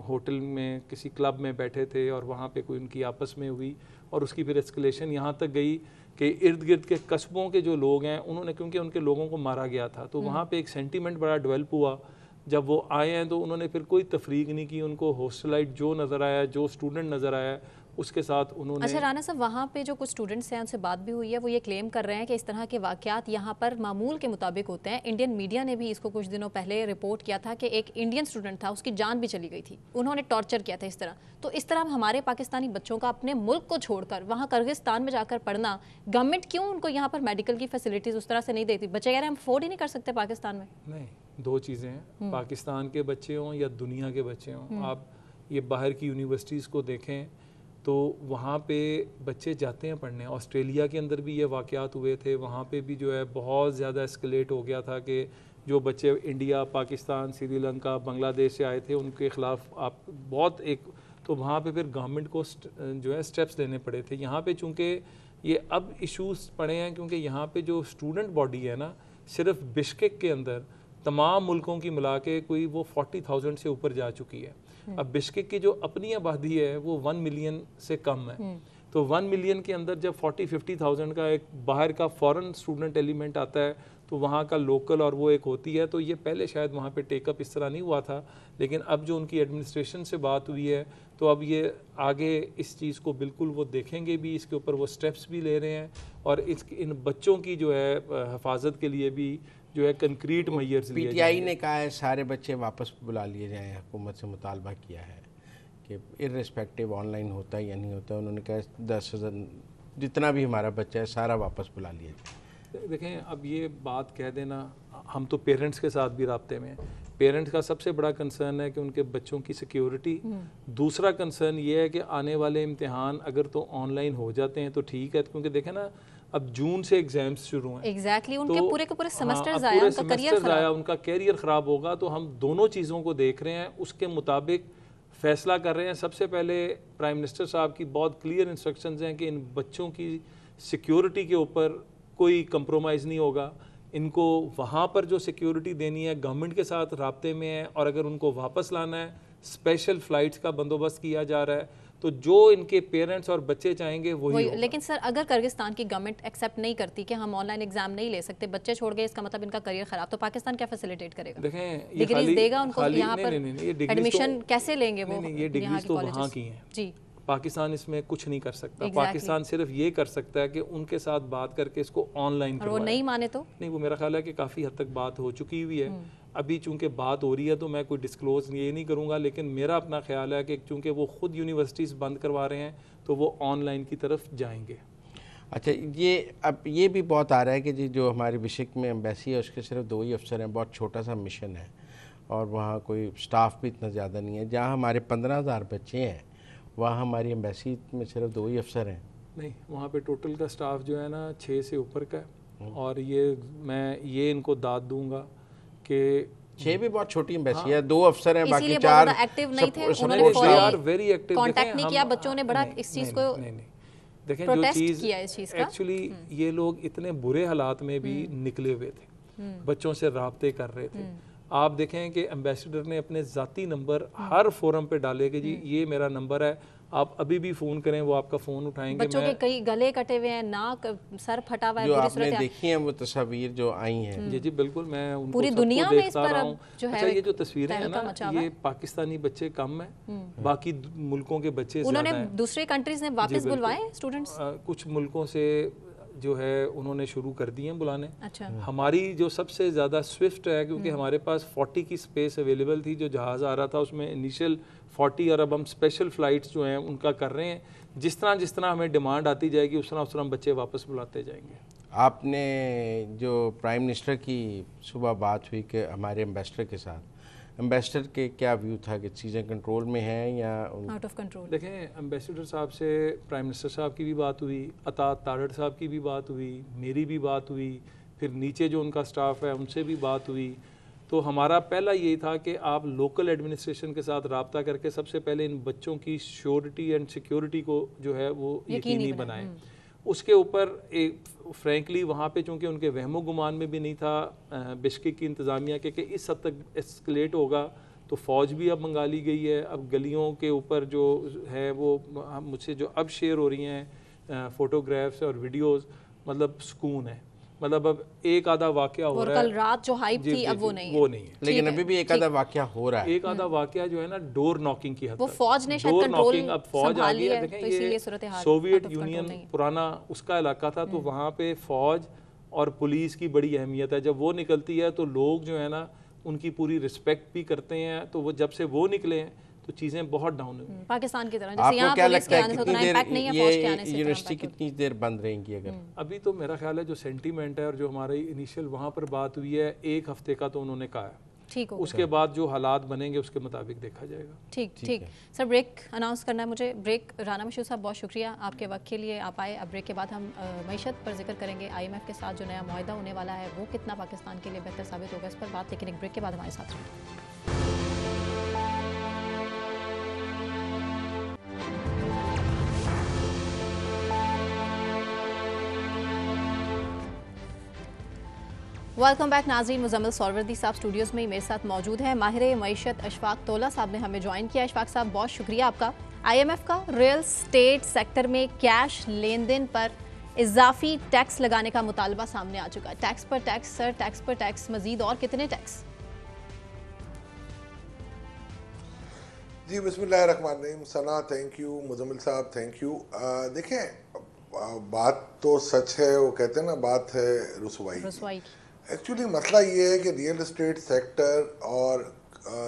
होटल में, किसी क्लब में बैठे थे और वहाँ पे कोई उनकी आपस में हुई, और उसकी फिर एस्केलेशन यहाँ तक गई कि इर्द गिर्द के कस्बों के जो लोग हैं उन्होंने, क्योंकि उनके लोगों को मारा गया था, तो वहाँ पे एक सेंटीमेंट बड़ा डेवलप हुआ। जब वो आए हैं तो उन्होंने फिर कोई तफरीक नहीं की, उनको हॉस्टलाइट जो नज़र आया, जो स्टूडेंट नज़र आया, उसके साथ उन्होंने। अच्छा राना साहब, वहाँ पे जो कुछ स्टूडेंट्स हैं उनसे बात भी हुई है, वो ये क्लेम कर रहे हैं कि इस तरह के वाक़यात यहाँ पर मामूल के मुताबिक होते हैं। इंडियन मीडिया ने भी इसको कुछ दिनों पहले रिपोर्ट किया था कि एक इंडियन स्टूडेंट था, उसकी जान भी चली गई थी, उन्होंने टॉर्चर किया था इस तरह। तो इस तरह हमारे पाकिस्तानी बच्चों का अपने मुल्क को छोड़कर वहाँ किर्गिस्तान में जाकर पढ़ना, गवर्नमेंट क्यों उनको यहाँ पर मेडिकल की फैसिलिटीज़ उस तरह से नहीं देती? बच्चे कह रहे हैं हम अफोर्ड ही नहीं कर सकते पाकिस्तान में। नहीं, 2 चीज़ें हैं, पाकिस्तान के बच्चे हों या दुनिया के बच्चे हों, आप ये बाहर की यूनिवर्सिटीज़ को देखें तो वहाँ पे बच्चे जाते हैं पढ़ने। ऑस्ट्रेलिया के अंदर भी ये वाक़यात हुए थे, वहाँ पे भी जो है बहुत ज़्यादा एस्केलेट हो गया था कि जो बच्चे इंडिया, पाकिस्तान, श्रीलंका, बांग्लादेश से आए थे उनके ख़िलाफ़ आप बहुत एक, तो वहाँ पे फिर गवर्नमेंट को जो है स्टेप्स लेने पड़े थे। यहाँ पे चूँकि ये अब इश्यूज़ पड़े हैं क्योंकि यहाँ पे जो स्टूडेंट बॉडी है ना, सिर्फ बिश्केक के अंदर तमाम मुल्कों की मिला के कोई वो 40,000 से ऊपर जा चुकी है। अब बिश्केक की जो अपनी आबादी है वो 1 मिलियन से कम है, तो 1 मिलियन के अंदर जब 40-50,000 का एक बाहर का फॉरेन स्टूडेंट एलिमेंट आता है तो वहाँ का लोकल और वो एक होती है, तो ये पहले शायद वहाँ पे टेकअप इस तरह नहीं हुआ था, लेकिन अब जो उनकी एडमिनिस्ट्रेशन से बात हुई है तो अब ये आगे इस चीज़ को बिल्कुल वो देखेंगे भी, इसके ऊपर वो स्टेप्स भी ले रहे हैं और इन बच्चों की जो है हिफाजत के लिए भी जो है कंक्रीट मेजर्स लिए पीटीआई ने कहा है सारे बच्चे वापस बुला लिए जाएँ, हुकूमत से मुतालबा किया है कि इर्रेस्पेक्टिव ऑनलाइन होता है या नहीं होता, उन्होंने कहा 10,000 जितना भी हमारा बच्चा है सारा वापस बुला लिया जाए। देखें, अब ये बात कह देना, हम तो पेरेंट्स के साथ भी राब्ते में हैं। पेरेंट्स का सबसे बड़ा कंसर्न है कि उनके बच्चों की सिक्योरिटी, दूसरा कंसर्न ये है कि आने वाले इम्तिहान अगर तो ऑनलाइन हो जाते हैं तो ठीक है, क्योंकि देखें ना अब जून से एग्जाम्स शुरू हैं। एग्जैक्टली उनके तो पूरे के पूरे सेमेस्टर हाँ, जाया, उनका करियर जाया, उनका कैरियर ख़राब होगा। तो हम दोनों चीज़ों को देख रहे हैं, उसके मुताबिक फ़ैसला कर रहे हैं। सबसे पहले प्राइम मिनिस्टर साहब की बहुत क्लियर इंस्ट्रक्शंस हैं कि इन बच्चों की सिक्योरिटी के ऊपर कोई कंप्रोमाइज़ नहीं होगा, इनको वहाँ पर जो सिक्योरिटी देनी है गवर्नमेंट के साथ राब्ते में है, और अगर उनको वापस लाना है स्पेशल फ़्लाइट्स का बंदोबस्त किया जा रहा है, तो जो इनके पेरेंट्स और बच्चे चाहेंगे वही होगा। लेकिन सर अगर किर्गिस्तान की गवर्नमेंट एक्सेप्ट नहीं करती कि हम ऑनलाइन एग्जाम नहीं ले सकते, बच्चे छोड़ गए, इसका मतलब इनका करियर खराब, तो पाकिस्तान क्या फैसिलिटेट करेगा? देखें, डिग्रीज देगा उनको यहाँ पर, एडमिशन कैसे लेंगे वो? ये डिग्रीज तो वहाँ की हैं जी, पाकिस्तान इसमें कुछ नहीं कर सकता। पाकिस्तान सिर्फ ये कर सकता है कि उनके साथ बात करके इसको ऑनलाइन करवाए। वो नहीं माने तो नहीं, वो मेरा ख्याल है कि काफ़ी हद तक बात हो चुकी हुई है। अभी चूंकि बात हो रही है तो मैं कोई डिस्क्लोज ये नहीं करूँगा, लेकिन मेरा अपना ख्याल है कि चूंकि वो खुद यूनिवर्सिटीज़ बंद करवा रहे हैं तो वो ऑनलाइन की तरफ जाएंगे। अच्छा, ये अब ये भी बहुत आ रहा है कि जी जो हमारे बिश्केक में एम्बेसी है उसके सिर्फ 2 ही अफसर हैं, बहुत छोटा सा मिशन है और वहाँ कोई स्टाफ भी इतना ज़्यादा नहीं है। जहाँ हमारे 15,000 बच्चे हैं वहाँ हमारी एम्बेसी में सिर्फ 2 ही अफसर हैं। नहीं, वहाँ पे टोटल का स्टाफ जो है ना 6 से ऊपर का है, और मैं ये इनको दाद दूंगा कि 6 भी बहुत छोटी एम्बेसी है, 2 अफसर हैं, बाकी 4 एक्टिव नहीं थे, उन्होंने वेरी एक्टिव कांटेक्ट नहीं किया, बच्चों ने बड़ा इस चीज़ को देखें जो चीज़ एक्चुअली ये लोग इतने बुरे हालात में भी निकले हुए थे, बच्चों से राब्ते कर रहे थे। आप देखें कि एम्बेसडर ने अपने ज़ाती नंबर हर फोरम पे डाले कि जी ये मेरा नंबर है, आप अभी भी फ़ोन करें वो आपका फ़ोन उठाएंगे। बच्चों के कई गले कटे हुए हैं, नाक सर फटा हुआ है, जो आपने देखी हैं वो तस्वीर जो आई हैं। जी जी बिल्कुल, मैं उनको पूरी दुनिया में इस पर अब जो है, अच्छा ये जो तस्वीरें हैं ना, ये पाकिस्तानी बच्चे कम है, बाकी मुल्कों के बच्चे उन्होंने दूसरे कंट्रीज ने वापस बुलवाए स्टूडेंट्स, कुछ मुल्कों से जो है उन्होंने शुरू कर दिए हैं बुलाने। अच्छा। हमारी जो सबसे ज़्यादा स्विफ्ट है, क्योंकि हमारे पास 40 की स्पेस अवेलेबल थी, जो जहाज़ आ रहा था उसमें इनिशियल 40, और अब हम स्पेशल फ़्लाइट्स जो हैं उनका कर रहे हैं। जिस तरह हमें डिमांड आती जाएगी उस तरह हम बच्चे वापस बुलाते जाएंगे। आपने जो प्राइम मिनिस्टर की सुबह बात हुई कि हमारे एम्बेसडर के साथ, एम्बेसडर के क्या व्यू था कि चीज़ें कंट्रोल में हैं या आउट ऑफ कंट्रोल? देखें, एम्बेसडर साहब से प्राइम मिनिस्टर साहब की भी बात हुई, अता तारड़ साहब की भी बात हुई, मेरी भी बात हुई, फिर नीचे जो उनका स्टाफ है उनसे भी बात हुई। तो हमारा पहला यही था कि आप लोकल एडमिनिस्ट्रेशन के साथ रब्ता करके सबसे पहले इन बच्चों की श्योरिटी एंड सिक्योरिटी को जो है वो यकीनी बनाएं। उसके ऊपर एक फ्रैंकली वहाँ पे चूँकि उनके वहमो गुमान में भी नहीं था बिश्केक की इंतज़ामिया के कि इस हद तक एस्केलेट होगा, तो फ़ौज भी अब मंगा ली गई है। अब गलियों के ऊपर जो है वो मुझसे जो अब शेयर हो रही हैं फ़ोटोग्राफ्स और वीडियोज़, मतलब सुकून है। मतलब अब एक आधा वाकया हो रहा है, कल रात जो हाइप थी अब वो नहीं है, लेकिन अभी भी एक आधा वाकया हो रहा है। एक आधा वाकया जो है ना डोर नॉकिंग की हद वो फौज ने शायद कंट्रोल अब फौज आ गई है। तो इसीलिए सूरत हाल सोवियत यूनियन पुराना उसका इलाका था, तो वहाँ पे फौज और पुलिस की बड़ी अहमियत है। जब वो निकलती है तो लोग जो है ना उनकी पूरी रिस्पेक्ट भी करते हैं। तो वो जब से वो निकले हैं तो चीज़ें बहुत डाउन हुई पाकिस्तान की तरह। आपको क्या लगता है कितनी देर ये यूनिवर्सिटी कितनी देर बंद रहेंगी? अगर अभी तो मेरा ख्याल है जो सेंटीमेंट है और जो हमारी इनिशियल वहाँ पर बात हुई है 1 हफ्ते का, तो उन्होंने कहा है ठीक हो, उसके बाद जो हालात बनेंगे उसके मुताबिक देखा जाएगा। ठीक सर, ब्रेक अनाउंस करना है मुझे। ब्रेक। राना मशहूर साहब बहुत शुक्रिया आपके वक्त के लिए, आप आए। अब ब्रेक के बाद हम मईशत पर जिक्र करेंगे, IMF के साथ जो नया मुआहदा होने वाला है वो कितना पाकिस्तान के लिए बेहतर साबित होगा, इस पर बात, लेकिन एक ब्रेक के बाद हमारे साथ रहिए। वेलकम बैक नाज़रीन। मुजम्मिल सौरवर्दी साहब स्टूडियोज़ में मेरे साथ मौजूद हैं। माहिर मईशत अशफाक तोला साहब ने हमें ज्वाइन किया। अशफाक साहब, बहुत शुक्रिया आपका। IMF का रियल स्टेट सेक्टर में कैश लेन देन पर इजाफी टैक्स लगाने का मुतालबा सामने आ चुका है। टैक्स पर टैक्स सर, टैक्स पर टैक्स, मजीद और कितने टैक्स? जी बिस्मिल्लाहिर्रहमानिर्रहीम। सना थैंक यू, मुजम्मिल साहब थैंक यू। देखें, बात तो सच है, वो कहते हैं ना, बात है रुसवाई। एक्चुअली मसला ये है कि रियल एस्टेट सेक्टर और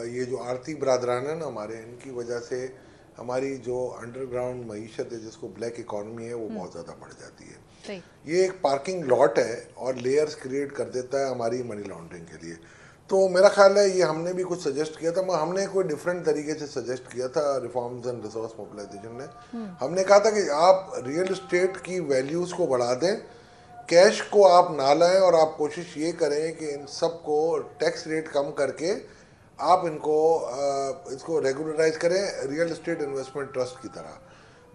ये जो आर्थिक बरादरान है ना हमारे, इनकी वजह से हमारी जो अंडरग्राउंड मईशत है, जिसको ब्लैक इकॉनमी है, वो बहुत ज़्यादा बढ़ जाती है। ये एक पार्किंग लॉट है और लेयर्स क्रिएट कर देता है हमारी मनी लॉन्ड्रिंग के लिए। तो मेरा ख्याल है ये हमने भी कुछ सजेस्ट किया था, मगर हमने कोई डिफरेंट तरीके से सजेस्ट किया था रिफॉर्म्स एंड रिसोर्स मोबिलाइजेशन ने। हमने कहा था कि आप रियल एस्टेट की वैल्यूज़ को बढ़ा दें, कैश को आप ना लाएं, और आप कोशिश ये करें कि इन सब को टैक्स रेट कम करके आप इसको रेगुलराइज करें रियल एस्टेट इन्वेस्टमेंट ट्रस्ट की तरह।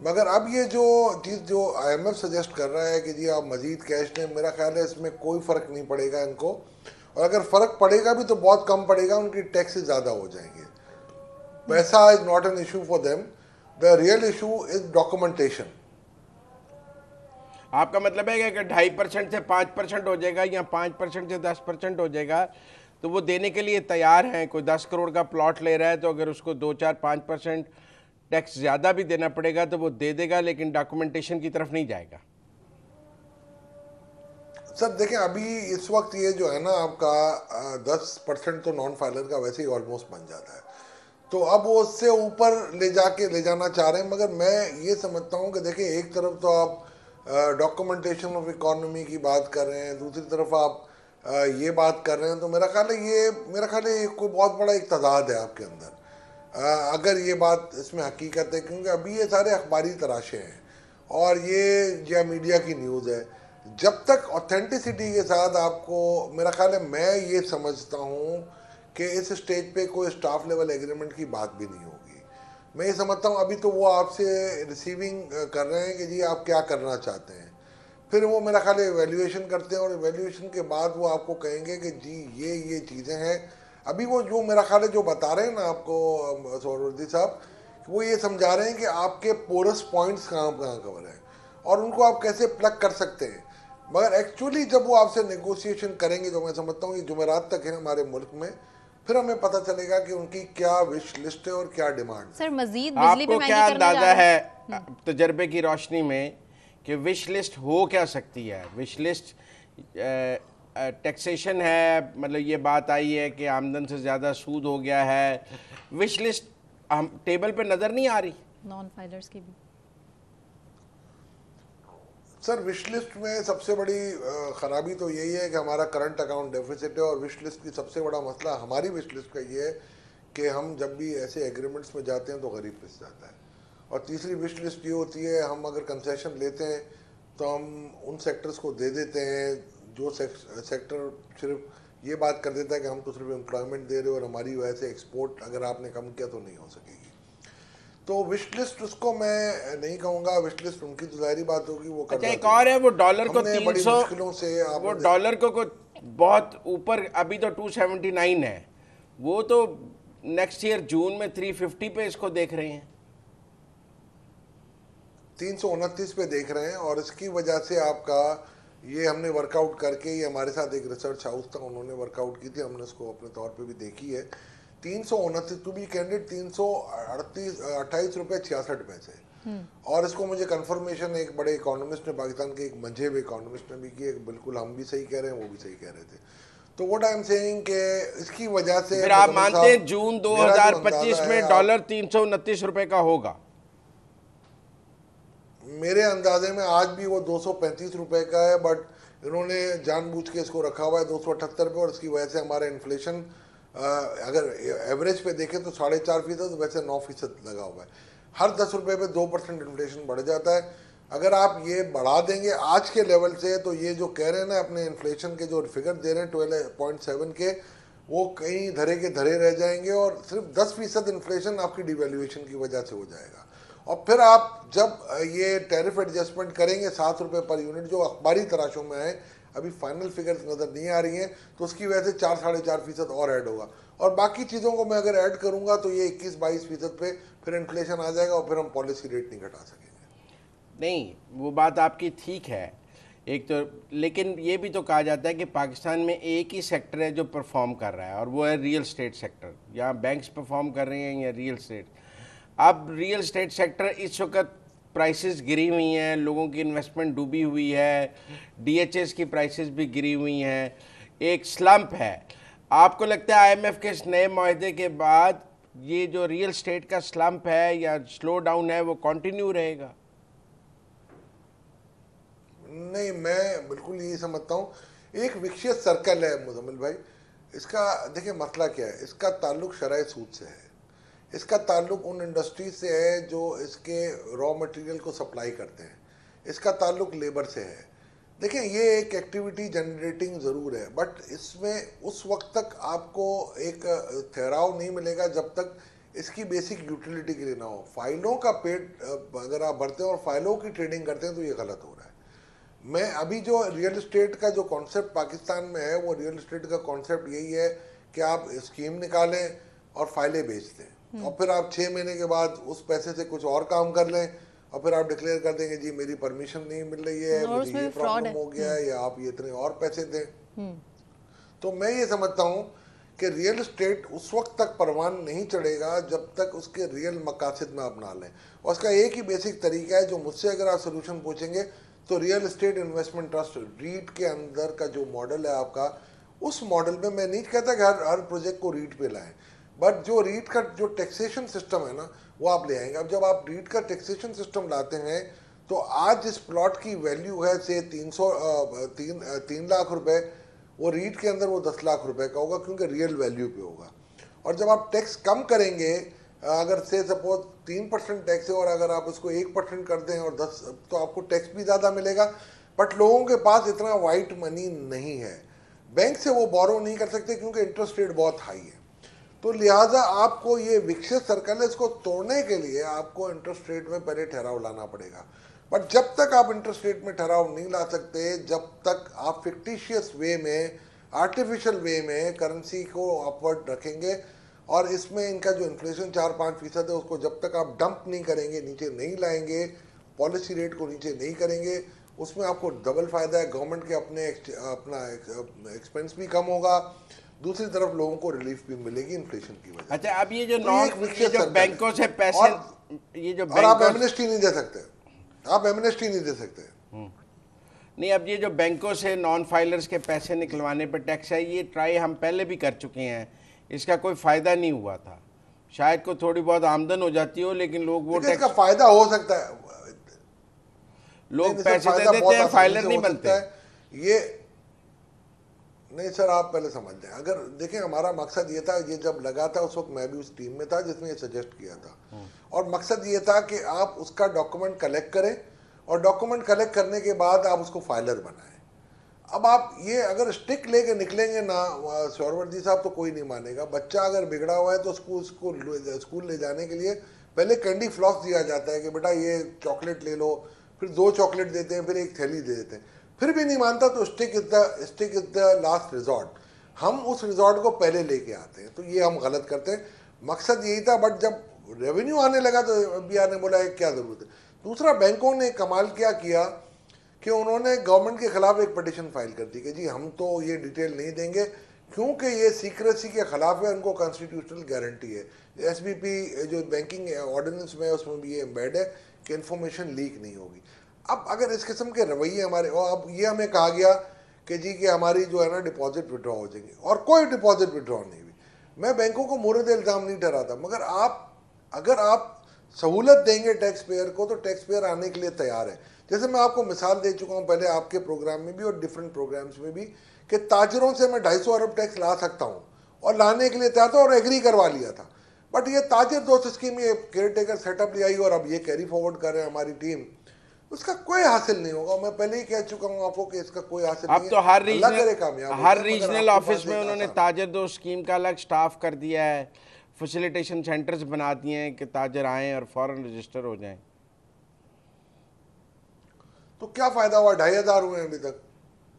मगर अब ये जो चीज़ जो IMF सजेस्ट कर रहा है कि जी आप मज़ीद कैश लें, मेरा ख्याल है इसमें कोई फ़र्क नहीं पड़ेगा इनको, और अगर फ़र्क पड़ेगा भी तो बहुत कम पड़ेगा, उनकी टैक्सेस ज़्यादा हो जाएंगे। पैसा is not an issue for them, the real issue is documentation. आपका मतलब है कि 2.5% से 5% हो जाएगा या 5% से 10% हो जाएगा, तो वो देने के लिए तैयार हैं। कोई 10 करोड़ का प्लॉट ले रहा है तो अगर उसको 2, 4, 5% टैक्स ज़्यादा भी देना पड़ेगा तो वो दे देगा, लेकिन डॉक्यूमेंटेशन की तरफ नहीं जाएगा। सर देखें, अभी इस वक्त ये जो है ना आपका 10% तो नॉन फाइलर का वैसे ही ऑलमोस्ट बन जाता है, तो अब वो उससे ऊपर ले जाना चाह रहे हैं। मगर मैं ये समझता हूँ कि देखिए, एक तरफ तो आप डॉक्यूमेंटेशन ऑफ इकोनॉमी की बात कर रहे हैं, दूसरी तरफ आप ये बात कर रहे हैं, तो मेरा ख्याल है ये कोई बहुत बड़ा एक तजाद है आपके अंदर, अगर ये बात इसमें हकीकत है। क्योंकि अभी ये सारे अखबारी तराशे हैं और ये या मीडिया की न्यूज़ है। जब तक ऑथेंटिसिटी के साथ आपको, मेरा ख्याल है, मैं ये समझता हूँ कि इस स्टेज पे कोई स्टाफ लेवल एग्रीमेंट की बात भी नहीं होगी। मैं ये समझता हूँ अभी तो वो आपसे रिसीविंग कर रहे हैं कि जी आप क्या करना चाहते हैं, फिर वो मेरा ख्याल है इवैल्यूएशन करते हैं, और इवैल्यूएशन के बाद वो आपको कहेंगे कि जी ये चीज़ें हैं। अभी वो जो मेरा ख्याल है जो बता रहे हैं ना आपको सौरवर्दी साहब, वो ये समझा रहे हैं कि आपके पोरस पॉइंट्स कहाँ कवर हैं और उनको आप कैसे प्लग कर सकते हैं। मगर एक्चुअली जब वो आपसे नेगोशिएशन करेंगे, जो मैं समझता हूँ ये जुमेरात तक है हमारे मुल्क में, फिर हमें पता चलेगा कि उनकी क्या विश लिस्ट है और क्या डिमांड। सर मजीद बिजली आपको क्या अंदाजा है तजर्बे की रोशनी में कि विश लिस्ट हो क्या सकती है? विश लिस्ट टैक्सेशन है, मतलब ये बात आई है कि आमदन से ज़्यादा सूद हो गया है। विश लिस्ट हम टेबल पे नज़र नहीं आ रही नॉन फाइलर्स की भी। सर विश लिस्ट में सबसे बड़ी ख़राबी तो यही है कि हमारा करंट अकाउंट डेफिसिट है, और विश लिस्ट की सबसे बड़ा मसला हमारी विश लिस्ट का ये है कि हम जब भी ऐसे एग्रीमेंट्स में जाते हैं तो गरीब पिस जाता है। और तीसरी विश लिस्ट ये होती है, हम अगर कंसेशन लेते हैं तो हम उन सेक्टर्स को दे देते हैं जो सेक्टर सिर्फ ये बात कर देता है कि हम तो सिर्फ एम्प्लॉयमेंट दे रहे हो और हमारी वजह से एक्सपोर्ट अगर आपने कम किया तो नहीं हो सकेगी। तो विश लिस्ट उसको मैं नहीं कहूँगा, विश लिस्ट उनकी तो जाहिर बात होगी वो कर। अच्छा, एक और है, वो डॉलर को 300 मुश्किलों से वो डॉलर को बहुत ऊपर, अभी तो 279 है, वो तो नेक्स्ट ईयर जून में 350 पे इसको देख रहे हैं, 329 पे देख रहे हैं। और इसकी वजह से आपका ये हमने वर्कआउट करके, ये हमारे साथ एक रिसर्च हाउस था, उन्होंने वर्कआउट की थी, हमने उसको अपने तौर पे भी देखी है। 329 टू बी कैंडिड 328 रुपये 66 पैसे। और इसको मुझे कंफर्मेशन एक बड़े इकोनॉमिस्ट ने, पाकिस्तान के एक मंझे हुए इकोनॉमिस्ट ने भी की, बिल्कुल हम भी सही कह रहे हैं, वो भी सही कह रहे थे। तो व्हाट आई एम सेइंग कि इसकी वजह से फिर आप मानते हैं जून 2025 में डॉलर 329 रुपए का होगा? मेरे अंदाजे में आज भी वो 235 रुपए का है, बट इन्होंने जानबूझ के इसको रखा हुआ है 278 पे, और इसकी वजह से हमारा इन्फ्लेशन अगर एवरेज पे देखें तो 4.5%, वैसे 9% लगा हुआ है। हर 10 रुपये पे 2% इन्फ्लेशन बढ़ जाता है। अगर आप ये बढ़ा देंगे आज के लेवल से, तो ये जो कह रहे हैं ना अपने इन्फ्लेशन के जो फिगर दे रहे हैं 12.7 के, वो कहीं धरे के धरे रह जाएंगे, और सिर्फ 10% इन्फ्लेशन आपकी डिवैल्यूएशन की वजह से हो जाएगा। और फिर आप जब ये टैरिफ एडजस्टमेंट करेंगे 7 रुपये पर यूनिट, जो अखबारी तराशों में है, अभी फाइनल फिगर्स नज़र नहीं आ रही हैं, तो उसकी वजह से 4-4.5% और ऐड होगा, और बाकी चीज़ों को मैं अगर ऐड करूँगा तो ये 21-22% पे फिर इन्फ्लेशन आ जाएगा और फिर हम पॉलिसी रेट नहीं घटा सकेंगे। नहीं, वो बात आपकी ठीक है एक तो, लेकिन ये भी तो कहा जाता है कि पाकिस्तान में एक ही सेक्टर है जो परफॉर्म कर रहा है और वो है रियल स्टेट सेक्टर। यहाँ बैंक्स परफॉर्म कर रहे हैं या रियल स्टेट। अब रियल स्टेट सेक्टर इस वक्त प्राइसेस गिरी हुई हैं, लोगों की इन्वेस्टमेंट डूबी हुई है, डीएचएस की प्राइसेस भी गिरी हुई हैं, एक स्लम्प है। आपको लगता है आईएमएफ के इस नए मुआहदे के बाद ये जो रियल स्टेट का स्लम्प है या स्लो डाउन है वो कंटिन्यू रहेगा? नहीं, मैं बिल्कुल यही समझता हूँ, एक विकसित सर्कल है मुजम्मिल भाई। इसका देखिए मसला क्या है, इसका ताल्लुक शराय सूद से है, इसका ताल्लुक उन इंडस्ट्री से है जो इसके रॉ मटेरियल को सप्लाई करते हैं, इसका ताल्लुक लेबर से है। देखिए ये एक एक्टिविटी जनरेटिंग ज़रूर है, बट इसमें उस वक्त तक आपको एक ठहराव नहीं मिलेगा जब तक इसकी बेसिक यूटिलिटी के लिए ना हो। फाइलों का पेट अगर आप भरते हैं और फाइलों की ट्रेडिंग करते हैं तो ये गलत हो रहा है। मैं अभी जो रियल इस्टेट का जो कॉन्सेप्ट पाकिस्तान में है, वो रियल इस्टेट का कॉन्सेप्ट यही है कि आप स्कीम निकालें और फाइलें बेच दें और फिर आप 6 महीने के बाद उस पैसे से कुछ और काम कर लें और फिर आप डिक्लेयर कर देंगे जी मेरी परमिशन नहीं मिल रही है, मुझे ये प्रॉब्लम हो गया है, या आप ये इतने और पैसे दें। तो मैं ये समझता हूँ कि रियल इस्टेट उस वक्त तक परवान नहीं चढ़ेगा जब तक उसके रियल मकासद में आप ना लें। और उसका एक ही बेसिक तरीका है, जो मुझसे अगर आप सोल्यूशन पूछेंगे तो real estate investment trust REIT के अंदर का जो मॉडल है आपका, उस मॉडल में मैं नहीं कहता कि हर प्रोजेक्ट को रीट पे लाएं, बट जो रीट का जो टैक्सेशन सिस्टम है ना वो आप ले आएंगे। अब जब आप रीट का टैक्सेशन सिस्टम लाते हैं तो आज जिस प्लॉट की वैल्यू है से 3 लाख रुपए, वो रीट के अंदर वो 10 लाख रुपए का होगा क्योंकि रियल वैल्यू पे होगा। और जब आप टैक्स कम करेंगे, अगर से सपोज 3% टैक्स है और अगर आप उसको 1% कर दें और 10, तो आपको टैक्स भी ज़्यादा मिलेगा, बट लोगों के पास इतना वाइट मनी नहीं है, बैंक से वो बोरो नहीं कर सकते क्योंकि इंटरेस्ट रेट बहुत हाई है। तो लिहाजा आपको ये विकसित सर्कल है, इसको तोड़ने के लिए आपको इंटरेस्ट रेट में पहले ठहराव लाना पड़ेगा। बट जब तक आप इंटरेस्ट रेट में ठहराव नहीं ला सकते, जब तक आप फिक्टिशियस वे में, आर्टिफिशियल वे में करेंसी को अपवर्ड रखेंगे और इसमें इनका जो इन्फ्लेशन 4-5% है उसको जब तक आप डंप नहीं करेंगे, नीचे नहीं लाएंगे, पॉलिसी रेट को नीचे नहीं करेंगे, उसमें आपको डबल फायदा है। गवर्नमेंट के अपना एक्सपेंस भी कम होगा, दूसरी तरफ लोगों को रिलीफ भी मिलेगी इन्फ्लेशन की वजह। अच्छा, अब ये जो जो बैंकों से पैसे, ये जो और आप एमनेस्टी नहीं दे सकते, आप एमनेस्टी नहीं दे सकते। नहीं, अब ये जो बैंकों से नॉन फाइलर्स के पैसे निकलवाने पर टैक्स है, ये ट्राई हम पहले भी कर चुके हैं, इसका कोई फायदा नहीं हुआ था। शायद को थोड़ी बहुत आमदन हो जाती हो, लेकिन लोग वो टैक्स का फायदा हो सकता है, लोग पैसे दे देते हैं, फाइलर नहीं बनते। ये नहीं सर, आप पहले समझ जाए। अगर देखें, हमारा मकसद ये था, ये जब लगा था उस वक्त मैं भी उस टीम में था जिसने ये सजेस्ट किया था, और मकसद ये था कि आप उसका डॉक्यूमेंट कलेक्ट करें और डॉक्यूमेंट कलेक्ट करने के बाद आप उसको फाइलर बनाएं। अब आप ये अगर स्टिक लेके निकलेंगे ना शौरवर्दी साहब, तो कोई नहीं मानेगा। बच्चा अगर बिगड़ा हुआ है तो स्कूल ले जाने के लिए पहले कैंडी फ्लॉस दिया जाता है कि बेटा ये चॉकलेट ले लो, फिर 2 चॉकलेट देते हैं, फिर एक थैली दे देते हैं, फिर भी नहीं मानता तो stick is the last resort. हम उस रिजॉर्ट को पहले लेके आते हैं, तो ये हम गलत करते हैं। मकसद यही था, बट जब रेवेन्यू आने लगा तो एफबीआई ने बोला क्या ज़रूरत है। दूसरा, बैंकों ने कमाल क्या किया कि उन्होंने गवर्नमेंट के खिलाफ एक पिटीशन फाइल कर दी कि जी हम तो ये डिटेल नहीं देंगे क्योंकि ये सीक्रेसी के खिलाफ है, उनको कॉन्स्टिट्यूशनल गारंटी है। एसबीपी जो बैंकिंग ऑर्डिनेंस में है उसमें भी ये एम्बेड है कि इन्फॉर्मेशन लीक नहीं होगी। अब अगर इस किस्म के रवैये हमारे, और अब ये हमें कहा गया कि जी कि हमारी जो है ना डिपॉजिट विड्रॉ हो जाएंगे, और कोई डिपॉजिट विड्रॉ नहीं हुई। मैं बैंकों को मोरद इल्ज़ाम नहीं ठहराता, मगर अगर आप सहूलत देंगे टैक्स पेयर को तो टैक्स पेयर आने के लिए तैयार है। जैसे मैं आपको मिसाल दे चुका हूँ पहले आपके प्रोग्राम में भी और डिफरेंट प्रोग्राम्स में भी कि ताजरों से मैं 250 अरब टैक्स ला सकता हूँ और लाने के लिए तैयार था और एग्री करवा लिया था। बट ये ताजिर दोस्त स्कीम, ये केयर टेकर सेटअप ले आई और अब ये कैरी फॉरवर्ड कर रहे हैं हमारी टीम, उसका कोई हासिल नहीं होगा। मैं पहले ही कह चुका हूँ आपको कि इसका कोई हासिल नहीं है। अब तो हर रीजनल ऑफिस में उन्होंने ताजर दोस्त स्कीम का अलग स्टाफ कर दिया है, फैसिलिटेशन सेंटर्स बना दिए हैं कि ताजर आएँ और फौरन रजिस्टर हो जाएं। तो क्या फायदा हुआ? 2500 हुए हैं अभी तक।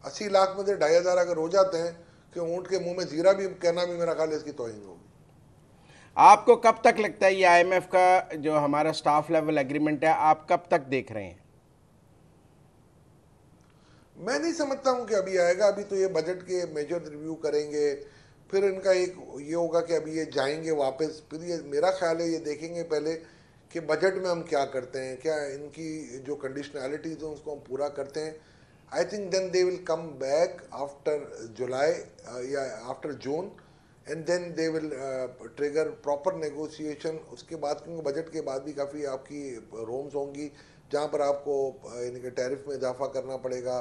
80 लाख में से 2,500 अगर हो जाते हैं कि ऊँट के मुंह में जीरा भी कहना भी मेरा ख्याल है इसकी तौहीन होगी। आपको कब तक लगता है ये IMF का जो हमारा स्टाफ लेवल एग्रीमेंट है, आप कब तक देख रहे हैं? मैं नहीं समझता हूँ कि अभी आएगा। अभी तो ये बजट के मेजर रिव्यू करेंगे, फिर इनका एक ये होगा कि अभी ये जाएंगे वापस, फिर ये मेरा ख्याल है ये देखेंगे पहले कि बजट में हम क्या करते हैं, क्या इनकी जो कंडीशनैलिटीज हैं उसको हम पूरा करते हैं। I think then they will come back after July या after June and then they will trigger proper negotiation. उसके बाद, क्योंकि बजट के बाद भी काफ़ी आपकी रोम्स होंगी जहाँ पर आपको यानी कि टैरिफ में इजाफा करना पड़ेगा,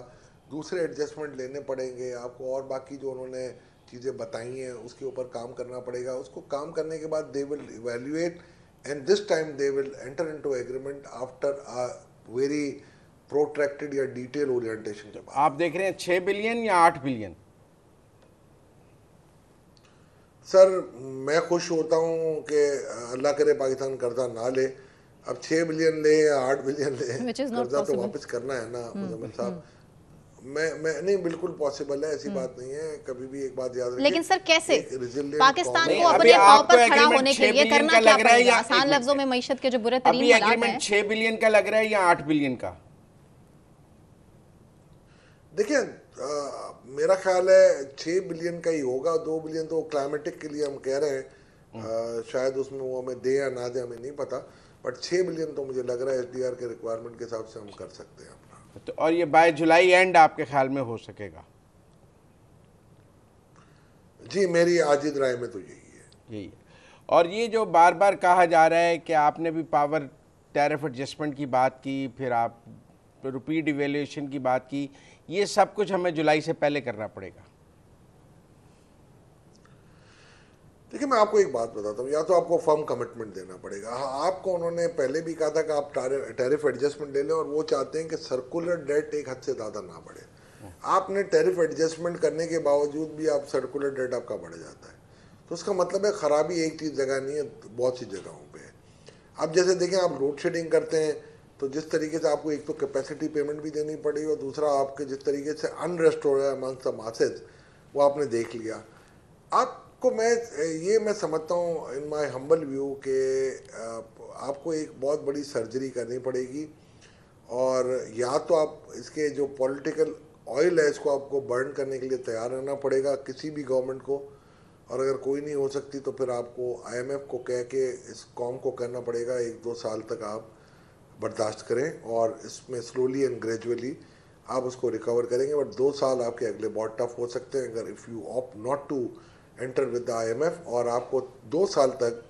दूसरे एडजस्टमेंट लेने पड़ेंगे आपको, और बाकी जो उन्होंने चीज़ें बताई हैं उसके ऊपर काम करना पड़ेगा। उसको काम करने के बाद they will evaluate and this time they will enter into agreement after a very protracted या डिटेल ओरिएंटेशन के बाद। आप देख रहे हैं 6 बिलियन या 8 बिलियन? सर मैं खुश होता हूँ कि अल्लाह करे पाकिस्तान कर्जा ना ले। अब 6 बिलियन ले या 8 बिलियन ले, कर्जा तो वापस करना है ना मुजम्मिल साहब। मैं नहीं, बिल्कुल पॉसिबल है, ऐसी बात नहीं है। कभी भी एक बात याद रखिए। लेकिन सर कैसे पाकिस्तान नहीं, को अभी अपने पांव पर आपको खड़ा agreement होने 6 के लिए बिलियन करना का क्या लग रहा है पड़ेगा? या आसान एक लफ्जों में मैशत के जो बुरे अभी तरीन हालात एग्रीमेंट हैं, 6 बिलियन का लग रहा है या 8 बिलियन का? देखिए मेरा ख्याल है 6 बिलियन का ही होगा। 2 बिलियन तो क्लाइमेटिक के लिए हम कह रहे हैं, शायद उसमें वो हमें दे या ना दे हमें नहीं पता, बट 6 बिलियन तो मुझे लग रहा है SDR के रिक्वायरमेंट के हिसाब से हम कर सकते हैं अपना। तो और ये बाय जुलाई एंड आपके ख्याल में हो सकेगा? जी मेरी आजिद राय में तो यही है। यही है। और ये जो बार बार कहा जा रहा है कि आपने भी पावर टैरिफ एडजस्टमेंट की बात की, फिर आप रुपी डिवेल्यूएशन की बात की, ये सब कुछ हमें जुलाई से पहले करना पड़ेगा। देखिए मैं आपको एक बात बताता हूँ, या तो आपको फर्म कमिटमेंट देना पड़ेगा। हाँ, आपको उन्होंने पहले भी कहा था कि आप टैरिफ एडजस्टमेंट ले लें, और वो चाहते हैं कि सर्कुलर डेट एक हद से ज़्यादा ना बढ़े। आपने टैरिफ एडजस्टमेंट करने के बावजूद भी आप सर्कुलर डेट आपका बढ़ जाता है, तो उसका मतलब है खराबी एक चीज़ जगह नहीं है, बहुत सी जगहों पे है। अब जैसे देखें, आप लोड शेडिंग करते हैं तो जिस तरीके से आपको एक तो कैपेसिटी पेमेंट भी देनी पड़ेगी, और दूसरा आपके जिस तरीके से अनरेस्ट हो रहा है अमंग्स द मासेस, वो आपने देख लिया। आपको मैं समझता हूँ इन माय हम्बल व्यू कि आपको एक बहुत बड़ी सर्जरी करनी पड़ेगी, और या तो आप इसके जो पॉलिटिकल ऑयल है इसको आपको बर्न करने के लिए तैयार रहना पड़ेगा किसी भी गवर्नमेंट को, और अगर कोई नहीं हो सकती तो फिर आपको IMF को कह के इस कॉम को करना पड़ेगा 1-2 साल तक आप बर्दाश्त करें, और इसमें स्लोली एंड ग्रेजुअली आप उसको रिकवर करेंगे। बट 2 साल आपके अगले बहुत टफ हो सकते हैं अगर if you opt not to enter with the IMF, और आपको 2 साल तक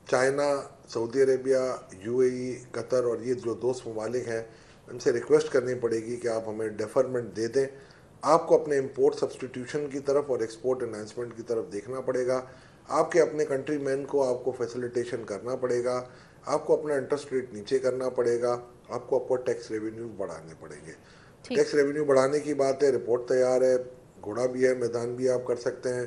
China, Saudi Arabia, UAE, Qatar और ये जो दोस्त ममालिक हैं उनसे रिक्वेस्ट करनी पड़ेगी कि आप हमें डेफरमेंट दे दें। आपको अपने इंपोर्ट सब्सटीट्यूशन की तरफ और एक्सपोर्ट एनहांसमेंट की तरफ देखना पड़ेगा। आपके अपने कंट्री मैन को आपको फैसिलिटेशन करना पड़ेगा, आपको अपना इंटरेस्ट रेट नीचे करना पड़ेगा, आपको अपना टैक्स रेवेन्यू बढ़ाने पड़ेंगे। टैक्स रेवेन्यू बढ़ाने की बात है, रिपोर्ट तैयार है, घोड़ा भी है, मैदान भी आप कर सकते हैं।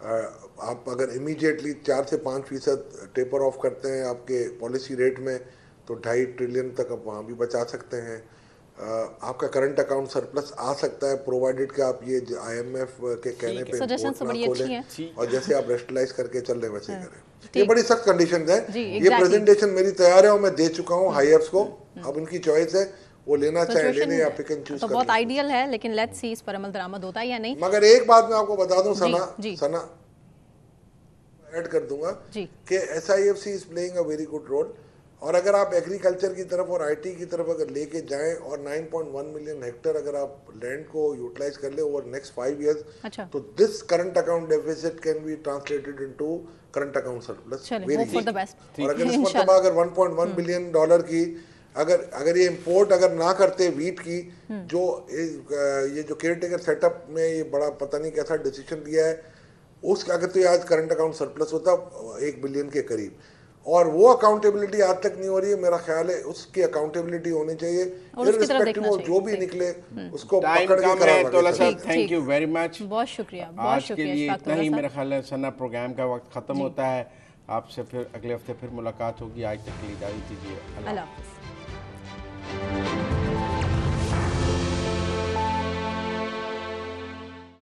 आप अगर इमीडिएटली 4 से 5% टेपर ऑफ करते हैं आपके पॉलिसी रेट में, तो 2.5 ट्रिलियन तक आप वहाँ भी बचा सकते हैं। आपका करंट अकाउंट सरप्लस आ सकता है, प्रोवाइडेड कि आप ये IMF के कहने पे इंपोर्ट ना खोलें, और जैसे आप रेस्टलाइज करके चल रहे हैं वैसे करें। ये बड़ी सख्त कंडीशन है। ये प्रेजेंटेशन मेरी तैयार है और मैं दे चुका हूँ हाईअप्स को, अब उनकी चॉइस है, वो लेना चाहे लेने या पिक एंड चूज। तो बहुत आइडियल है, लेकिन लेट्स सी इस पर अमल दरामद होता है या नहीं। मगर एक बात मैं आपको बता दूं सना ऐड कर दूंगा कि SIFC is playing a very good role, और अगर आप एग्रीकल्चर की तरफ और IT की तरफ अगर लेके जाएं और 9.1 मिलियन हेक्टेयर अगर आप लैंड को यूटिलाइज कर ले ओवर नेक्स्ट 5 इयर्स, तो this current account deficit can be translated into current account surplus. और अगर इस मरतबा अगर 1.1 बिलियन डॉलर की अगर ये इंपोर्ट अगर ना करते वीट की, जो ये जो केयर टेकर सेटअप में ये बड़ा पता नहीं कैसा डिसीजन लिया है, उसका अगर तो आज करंट अकाउंट सरप्लस होता 1 बिलियन के करीब, और वो अकाउंटेबिलिटी आज तक नहीं हो रही है। मेरा ख्याल है उसकी अकाउंटेबिलिटी होनी चाहिए, इररिस्पेक्टिव ऑफ जो भी निकले उसको पकड़ के कराना। थैंक यू वेरी मच, बहुत शुक्रिया। आज के लिए इतना ही। मेरा ख्याल है सना प्रोग्राम का वक्त खत्म होता है, आपसे फिर अगले हफ्ते फिर मुलाकात होगी। आज तक के लिए इजाजत दीजिए, अल्लाह हाफ़िज़।